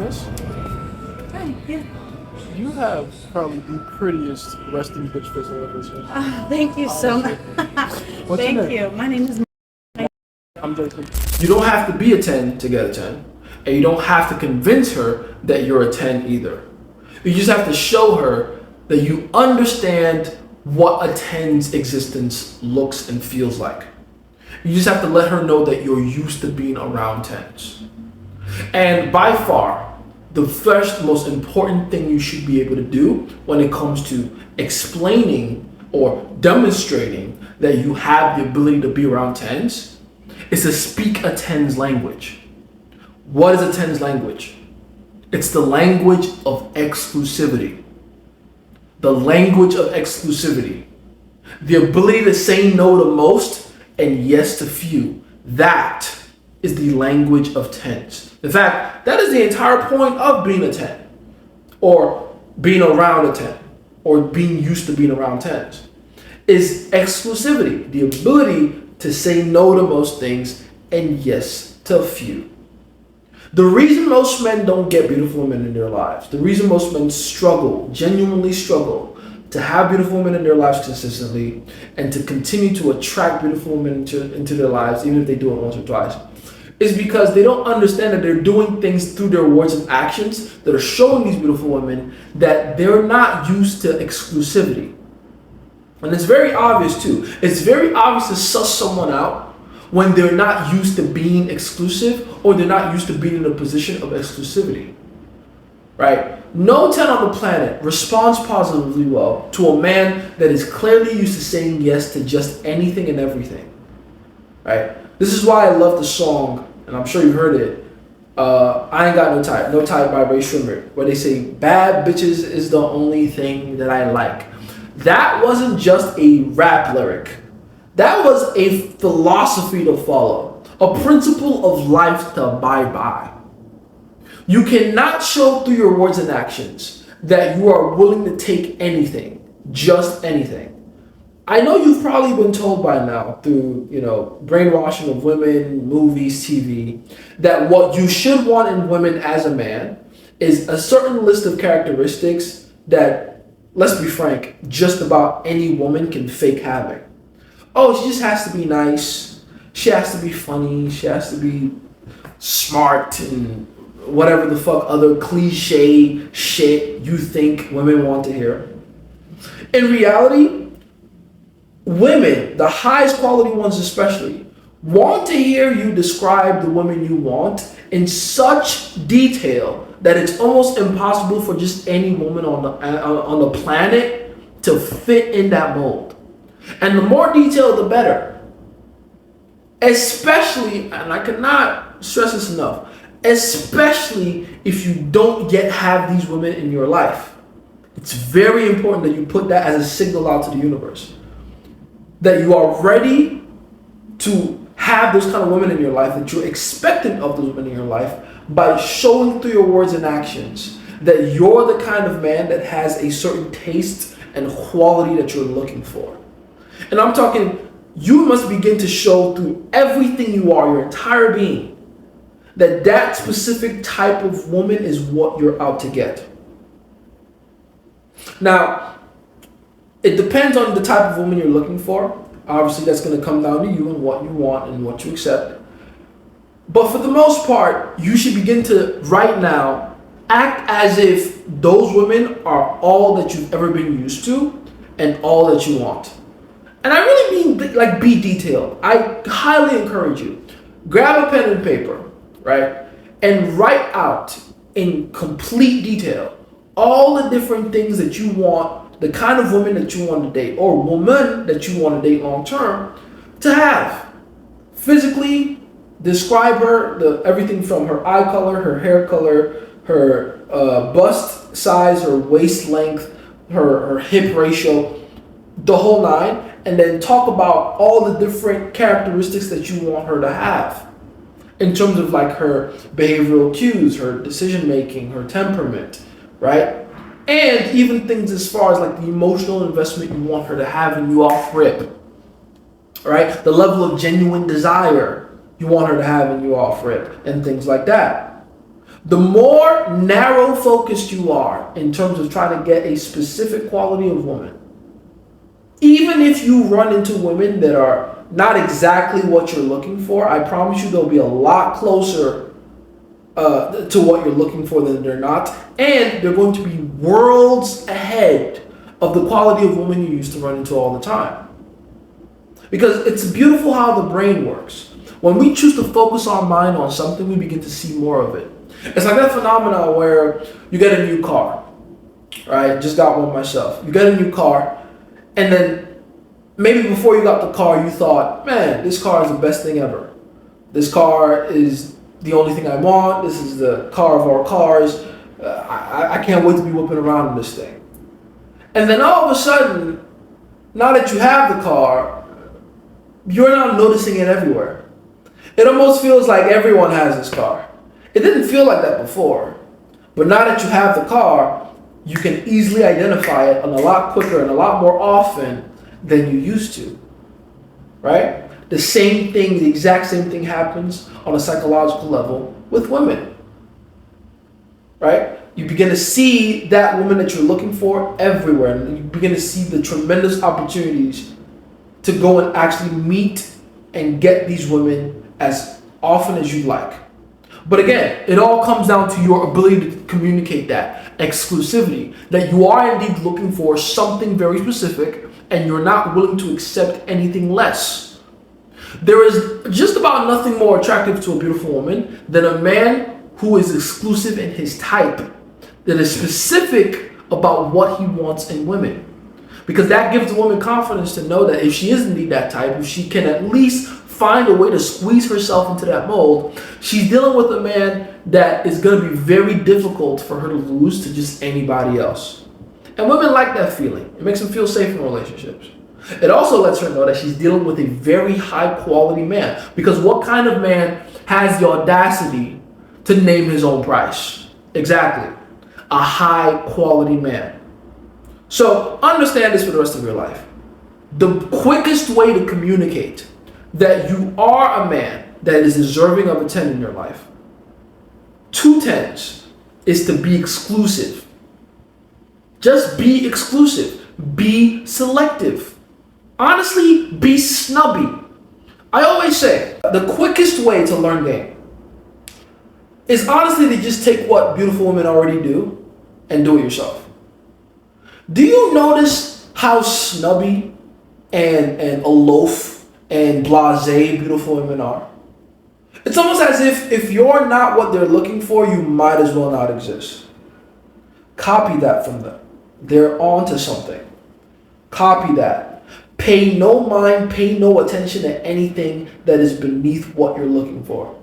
Miss, Hi, yeah. you have probably the prettiest resting bitch face I've ever seen. Thank you so much. What's your Thank name? you. My name is. I'm Jason. You don't have to be a 10 to get a 10. And you don't have to convince her that you're a 10 either. You just have to show her that you understand what a 10's existence looks and feels like. You just have to let her know that you're used to being around 10s. And by far, the first most important thing you should be able to do when it comes to explaining or demonstrating that you have the ability to be around 10s is to speak a 10's language. What is a 10's language? It's the language of exclusivity. The language of exclusivity. The ability to say no to most and yes to few. That is the language of 10s. In fact, that is the entire point of being a 10, or being around a 10, or being used to being around 10s, is exclusivity, the ability to say no to most things and yes to a few. The reason most men don't get beautiful women in their lives, the reason most men struggle, genuinely struggle, to have beautiful women in their lives consistently and to continue to attract beautiful women into their lives, even if they do it once or twice, is because they don't understand that they're doing things through their words and actions that are showing these beautiful women that they're not used to exclusivity. And it's very obvious too. It's very obvious to suss someone out when they're not used to being exclusive or they're not used to being in a position of exclusivity. Right? No 10 on the planet responds positively well to a man that is clearly used to saying yes to just anything and everything. Right? This is why I love the song, and I'm sure you've heard it, I Ain't Got No Type by Ray Shrimmer, where they say, bad bitches is the only thing that I like. That wasn't just a rap lyric. That was a philosophy to follow, a principle of life to abide by. You cannot show through your words and actions that you are willing to take anything, just anything. I know you've probably been told by now through, brainwashing of women, movies, TV, that what you should want in women as a man is a certain list of characteristics that, let's be frank, just about any woman can fake having. Oh, she just has to be nice. She has to be funny. She has to be smart and whatever the fuck other cliche shit you think women want to hear. In reality, women, the highest quality ones especially, want to hear you describe the woman you want in such detail that it's almost impossible for just any woman on the planet to fit in that mold. And the more detailed, the better. Especially, and I cannot stress this enough, especially if you don't yet have these women in your life. It's very important that you put that as a signal out to the universe. That you are ready to have those kind of women in your life, that you're expectant of those women in your life by showing through your words and actions that you're the kind of man that has a certain taste and quality that you're looking for. And I'm talking, you must begin to show through everything you are, your entire being, that specific type of woman is what you're out to get. Now, it depends on the type of woman you're looking for. Obviously, that's going to come down to you and what you want and what you accept. But for the most part, you should begin to, right now, act as if those women are all that you've ever been used to and all that you want. And I really mean, be detailed. I highly encourage you. Grab a pen and paper, right? And write out in complete detail all the different things that you want, the kind of woman that you want to date, or woman that you want to date long term, to have. Physically, describe her, everything from her eye color, her hair color, her bust size, her waist length, her hip ratio, the whole nine, and then talk about all the different characteristics that you want her to have in terms of like her behavioral cues, her decision making, her temperament, right? And even things as far as like the emotional investment you want her to have in you off rip, right? The level of genuine desire you want her to have in you off rip and things like that. The more narrow focused you are in terms of trying to get a specific quality of woman, even if you run into women that are not exactly what you're looking for, I promise you they'll be a lot closer to what you're looking for than they're not. And they're going to be worlds ahead of the quality of women you used to run into all the time. Because it's beautiful how the brain works. When we choose to focus our mind on something, we begin to see more of it. It's like that phenomenon where you get a new car, right? Just got one myself. You get a new car, and then maybe before you got the car, you thought, man, this car is the best thing ever. This car is the only thing I want. This is the car of our cars. I can't wait to be whipping around in this thing. And then all of a sudden, now that you have the car, you're now noticing it everywhere. It almost feels like everyone has this car. It didn't feel like that before. But now that you have the car, you can easily identify it a lot quicker and a lot more often than you used to. Right? The same thing, the exact same thing happens on a psychological level with women. Right? You begin to see that woman that you're looking for everywhere. And you begin to see the tremendous opportunities to go and actually meet and get these women as often as you like. But again, it all comes down to your ability to communicate that exclusivity, that you are indeed looking for something very specific and you're not willing to accept anything less. There is just about nothing more attractive to a beautiful woman than a man who is exclusive in his type, that is specific about what he wants in women. Because that gives the woman confidence to know that if she is indeed that type, if she can at least find a way to squeeze herself into that mold, she's dealing with a man that is going to be very difficult for her to lose to just anybody else. And women like that feeling. It makes them feel safe in relationships. It also lets her know that she's dealing with a very high quality man. Because what kind of man has the audacity to name his own price? Exactly. A high quality man. So understand this for the rest of your life. The quickest way to communicate that you are a man that is deserving of a 10 in your life, 2 10s, is to be exclusive. Just be exclusive. Be selective. Honestly, be snubby. I always say the quickest way to learn game is honestly to just take what beautiful women already do and do it yourself. Do you notice how snubby and aloof and blasé beautiful women are? It's almost as if you're not what they're looking for, you might as well not exist. Copy that from them. They're on to something. Copy that. Pay no mind, pay no attention to anything that is beneath what you're looking for.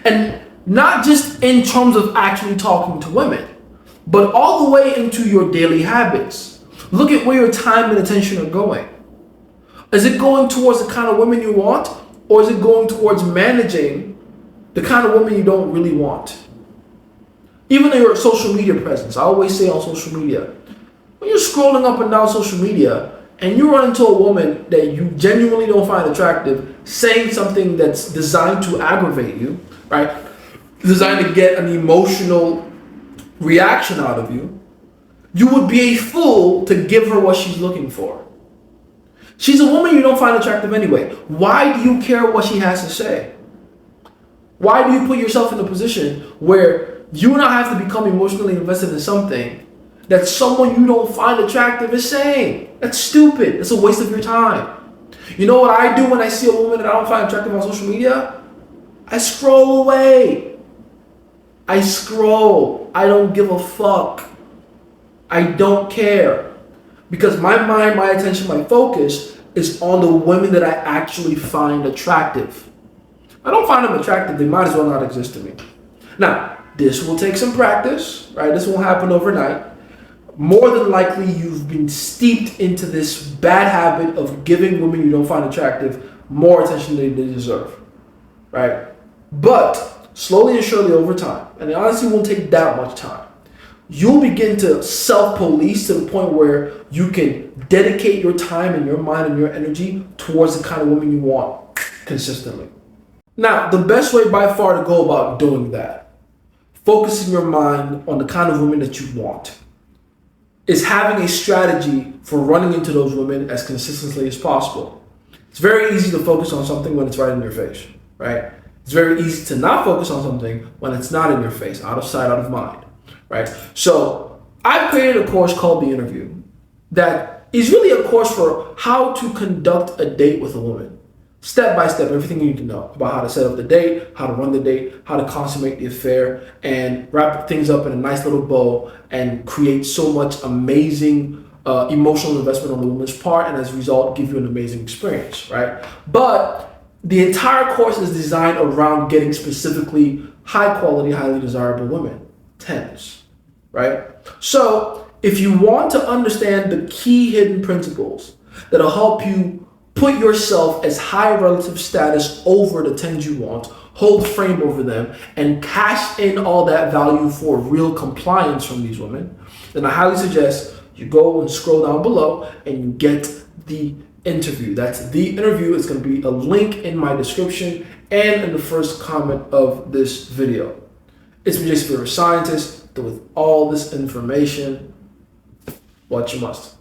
And not just in terms of actually talking to women, but all the way into your daily habits. Look at where your time and attention are going. Is it going towards the kind of women you want, or is it going towards managing the kind of women you don't really want? Even in your social media presence, I always say on social media, when you're scrolling up and down social media and you run into a woman that you genuinely don't find attractive saying something that's designed to aggravate you, right? Designed to get an emotional reaction out of you, you would be a fool to give her what she's looking for. She's a woman you don't find attractive anyway. Why do you care what she has to say? Why do you put yourself in a position where you now have to become emotionally invested in something that someone you don't find attractive is saying? That's stupid. It's a waste of your time. You know what I do when I see a woman that I don't find attractive on social media? I scroll away. I scroll. I don't give a fuck. I don't care. Because my mind, my attention, my focus is on the women that I actually find attractive. If I don't find them attractive, they might as well not exist to me. Now, this will take some practice, right? This won't happen overnight. More than likely, you've been steeped into this bad habit of giving women you don't find attractive more attention than they deserve, right? But slowly and surely over time, and it honestly won't take that much time, you'll begin to self-police to the point where you can dedicate your time and your mind and your energy towards the kind of woman you want consistently. Now, the best way by far to go about doing that, focusing your mind on the kind of women that you want. It's having a strategy for running into those women as consistently as possible. It's very easy to focus on something when it's right in your face, right? It's very easy to not focus on something when it's not in your face, out of sight, out of mind, right? So I created a course called The Interview that is really a course for how to conduct a date with a woman. Step by step, everything you need to know about how to set up the date, how to run the date, how to consummate the affair, and wrap things up in a nice little bow and create so much amazing emotional investment on the woman's part, and as a result, give you an amazing experience, right? But the entire course is designed around getting specifically high quality, highly desirable women, 10s, right? So if you want to understand the key hidden principles that'll help you put yourself as high relative status over the 10s you want, hold frame over them, and cash in all that value for real compliance from these women, then I highly suggest you go and scroll down below and you get the interview. That's The Interview. It's going to be a link in my description and in the first comment of this video. It's been Jason, Scientist, with all this information, what you must.